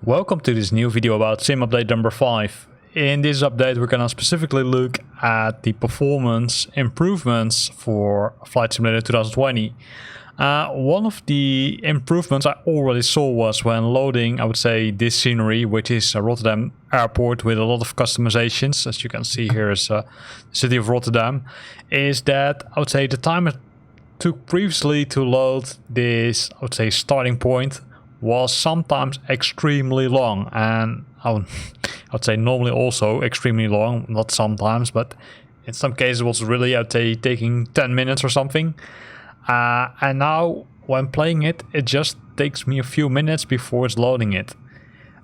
Welcome to this new video about sim update number 5. In this update we're gonna specifically look at the performance improvements for Flight Simulator 2020. One of the improvements I already saw was when loading, I would say, this scenery, which is Rotterdam Airport with a lot of customizations. As you can see here is the city of Rotterdam, is that I would say the time it took previously to load this, I would say, starting point was sometimes extremely long, and I would say normally also extremely long, not sometimes, but in some cases it was really, I'd say, taking 10 minutes or something. And now when playing it, it just takes me a few minutes before it's loading it.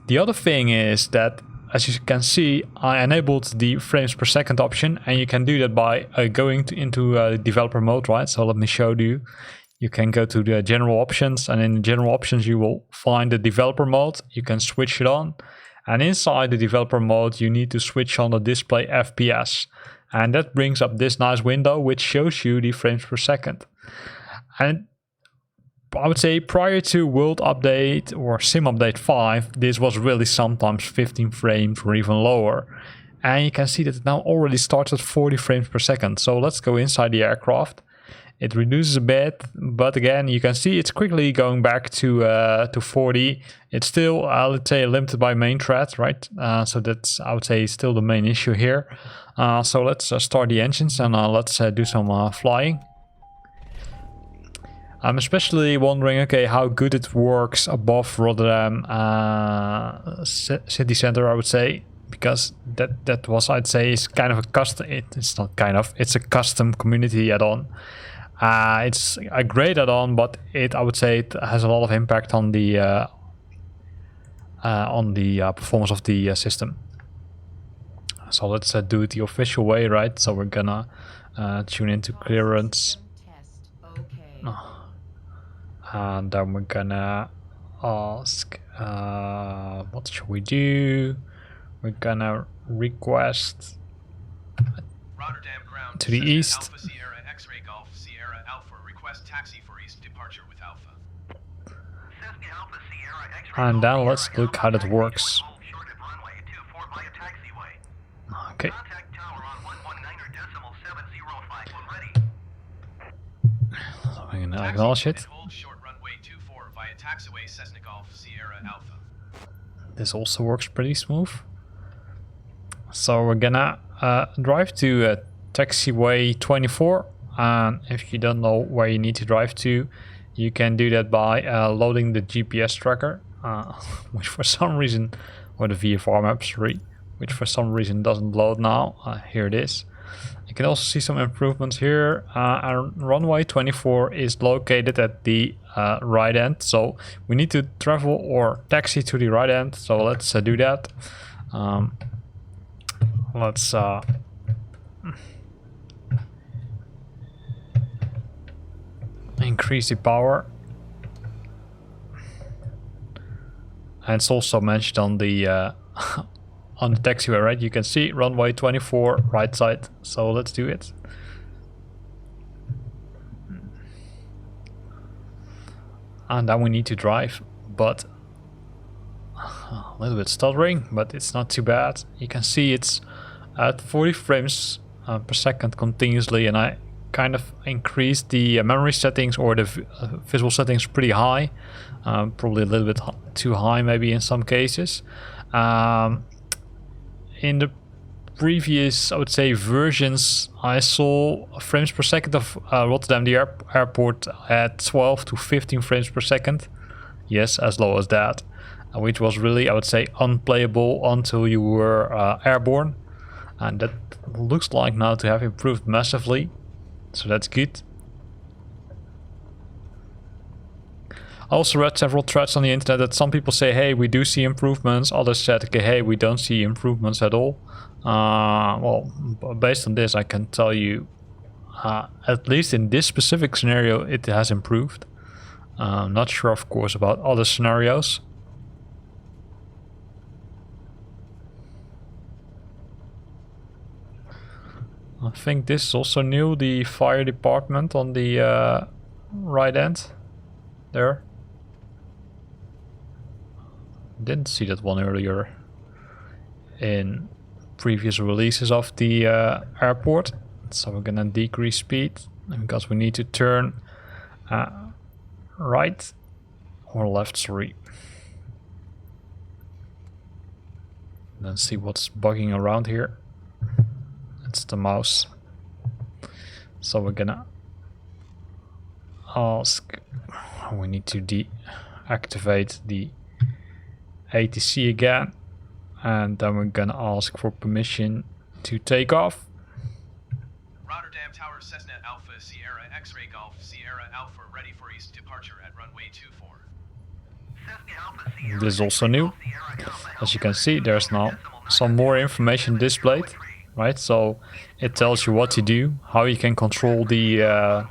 The other thing is that, as you can see, I enabled the frames per second option, and you can do that by going into developer mode, right? So let me show you. You can go to the general options, and in the general options you will find the developer mode. You can switch it on, and inside the developer mode you need to switch on the display FPS, and that brings up this nice window which shows you the frames per second. And I would say prior to World Update or Sim Update 5, this was really sometimes 15 frames or even lower. And you can see that it now already starts at 40 frames per second. So let's go inside the aircraft. It reduces a bit, but again, you can see it's quickly going back to 40. It's still, let's say, limited by main thread, right? So that's, I would say, still the main issue here. So let's start the engines and let's do some flying. I'm especially wondering, okay, how good it works above Rotterdam city center, I would say, because that was, I'd say, is kind of a custom. It's not kind of, it's a custom community add-on. It's a great add-on, but I would say it has a lot of impact on the performance of the system. So let's do it the official way, right? So we're gonna tune into clearance. And then we're gonna ask, what should we do? We're gonna request Rotterdam ground to the east. Alpha Sierra X-ray Golf Sierra Alpha request taxi for east departure with Alpha. And then let's look how that works. Okay. So we're gonna acknowledge it. This also works pretty smooth. So we're gonna drive to taxiway 24, and if you don't know where you need to drive to, you can do that by loading the GPS tracker, which for some reason, or the VFR map, sorry, which for some reason doesn't load now. Here it is. You can also see some improvements here. Our runway 24 is located at the right end, so we need to travel or taxi to the right end. So let's do that. Let's increase the power. And it's also mentioned on the on the taxiway, right? You can see runway 24 right side. So let's do it. And then we need to drive, but a little bit stuttering, but it's not too bad. You can see it's at 40 frames per second continuously, and I kind of increased the memory settings or the visual settings pretty high, probably a little bit too high maybe in some cases. In the previous, I would say, versions, I saw frames per second of Rotterdam the Airport at 12 to 15 frames per second. Yes, as low as that, which was really, I would say, unplayable until you were airborne. And that looks like now to have improved massively, so that's good. I also read several threads on the internet that some people say, hey, we do see improvements. Others said, okay, hey, we don't see improvements at all. Well, based on this, I can tell you, at least in this specific scenario, it has improved. Not sure, of course, about other scenarios. I think this is also new, the fire department on the right end there. Didn't see that one earlier in previous releases of the airport. So we're gonna decrease speed because we need to turn right or left, sorry. Then see what's bugging around here. It's the mouse. So we're gonna ask, we need to deactivate the ATC again, and then we're gonna ask for permission to take off. Rotterdam Tower Cessna Alpha Sierra X-Ray Golf Sierra Alpha ready for east departure at runway 24. This is also new. As you can see, there's now some more information displayed, right? So it tells you what to do, how you can control the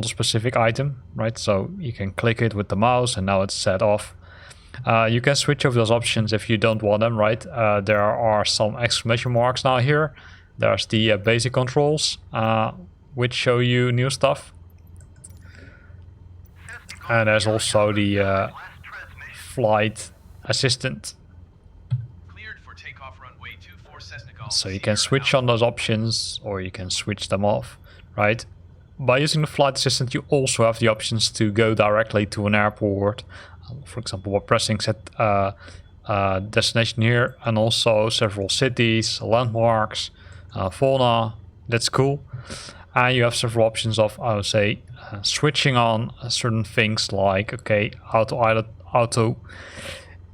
specific item, right? So you can click it with the mouse, and now it's set off. You can switch over those options if you don't want them, right? There are some exclamation marks now here. There's the basic controls, which show you new stuff. And there's also the flight assistant. Cleared for takeoff runway 24 Cessna Golf. So you can switch on those options, or you can switch them off, right? By using the flight assistant, you also have the options to go directly to an airport. For example, we're pressing set destination here, and also several cities, landmarks, fauna. That's cool. And you have several options of, I would say, switching on certain things like, okay, auto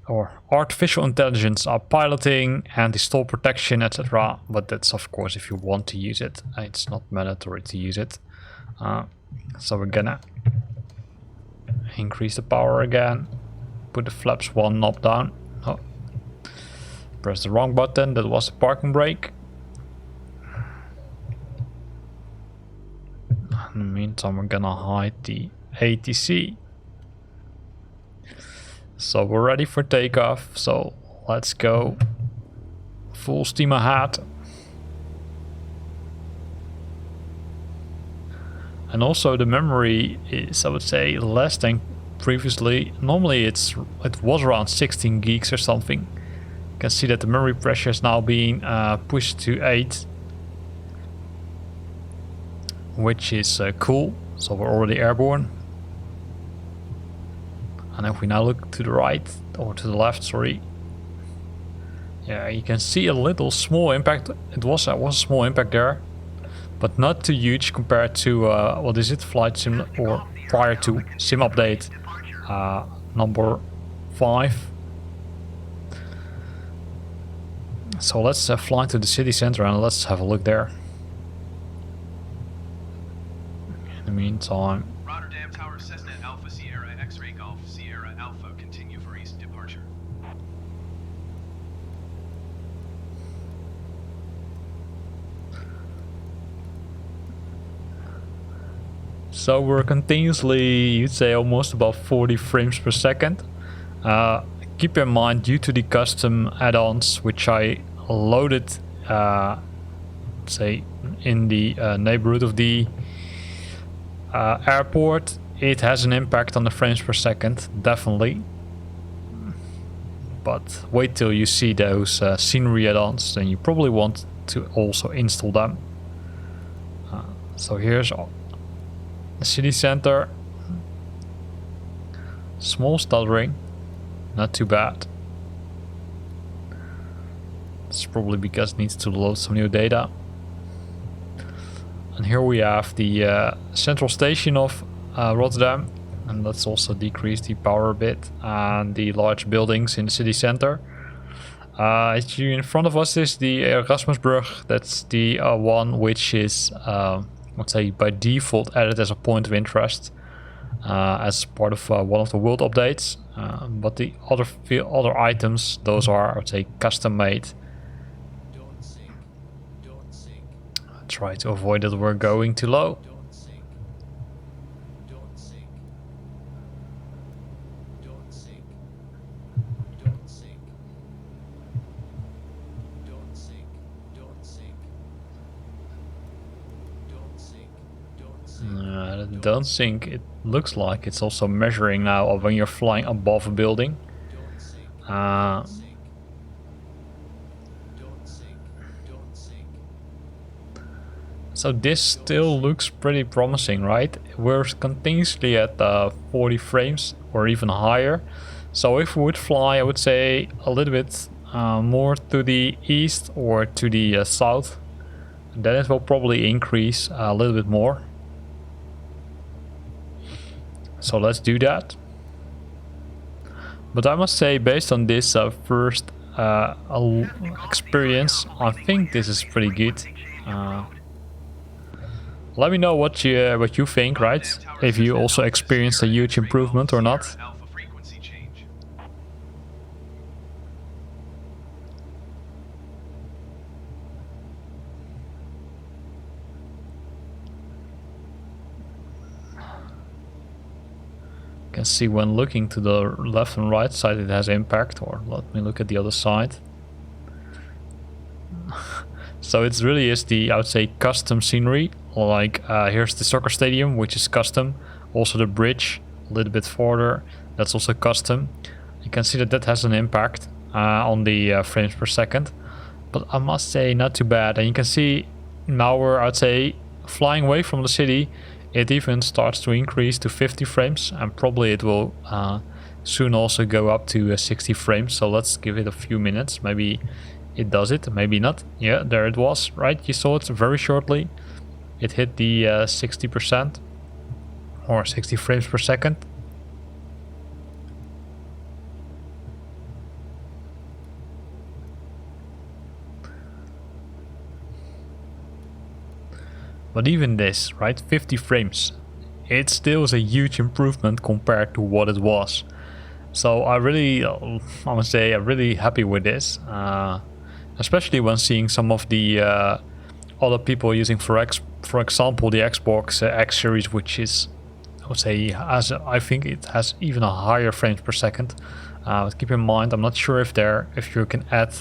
or artificial intelligence piloting, anti-stall protection, etc. But that's of course if you want to use it. It's not mandatory to use it. So we're gonna increase the power again. Put the flaps one knob down. Oh, press the wrong button. That was the parking brake. In the meantime, we're gonna hide the ATC. So we're ready for takeoff. So let's go full steam ahead. And also the memory is, I would say, less than previously. Normally it was around 16 gigs or something. You can see that the memory pressure is now being pushed to 8, which is cool. So we're already airborne. And if we now look to the right, or to the left, sorry. Yeah, you can see a little small impact. It was a small impact there, but not too huge compared to what is it, flight sim, or prior to sim update number 5. So let's fly to the city center and let's have a look there. In the meantime, Rotterdam Tower Cessna Alpha Sierra X-Ray Golf Sierra Alpha continue for east departure. so we're continuously, you'd say, almost about 40 frames per second. Keep in mind, due to the custom add-ons which I loaded, say, in the neighborhood of the airport, it has an impact on the frames per second, definitely. But wait till you see those scenery add-ons, then you probably want to also install them. So here's the city center. Small stuttering, not too bad. It's probably because it needs to load some new data. And here we have the central station of Rotterdam, and let's also decrease the power a bit, and the large buildings in the city center. In front of us is the Erasmusbrug. That's the one which is, let's say, by default added as a point of interest as part of one of the world updates. But the other items, those are, I would say, custom made. Try to avoid that we're going too low. I don't think it looks like it's also measuring now of when you're flying above a building. So this still looks pretty promising, right? We're continuously at 40 frames or even higher. So if we would fly, I would say a little bit more to the east or to the south, then it will probably increase a little bit more. So let's do that. But I must say, based on this first experience, I think this is pretty good. Let me know what you think, right? If you also experienced a huge improvement or not. You can see when looking to the left and right side it has impact, or let me look at the other side. So it really is the, I would say, custom scenery. Like here's the soccer stadium, which is custom. Also the bridge a little bit further, that's also custom. You can see that that has an impact on the frames per second. But I must say not too bad. And you can see now we're, I'd say, flying away from the city. It even starts to increase to 50 frames, and probably it will soon also go up to 60 frames. So let's give it a few minutes. Maybe it does it, maybe not. Yeah, there it was, right? You saw it very shortly. It hit the 60% or 60 frames per second. But even this, right, 50 frames, it still is a huge improvement compared to what it was. So I really, I must say, I'm really happy with this, especially when seeing some of the other people using, for example, the Xbox X series, which is, I would say, I think it has even a higher frames per second. But keep in mind, I'm not sure if you can add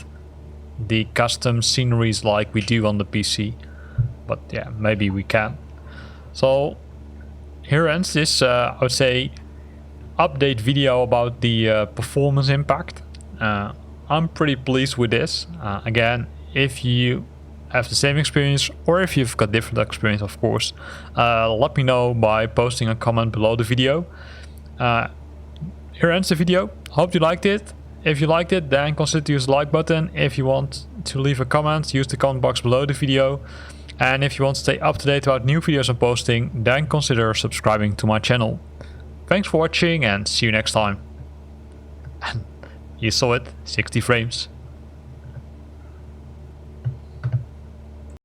the custom sceneries like we do on the PC. But yeah, maybe we can. So here ends this, I would say, update video about the performance impact. I'm pretty pleased with this. Again, if you have the same experience or if you've got different experience, of course, let me know by posting a comment below the video. Here ends the video. Hope you liked it. If you liked it, then consider to use the like button. If you want to leave a comment, use the comment box below the video. And if you want to stay up to date about new videos I'm posting, then consider subscribing to my channel. Thanks for watching and see you next time. And you saw it, 60 frames.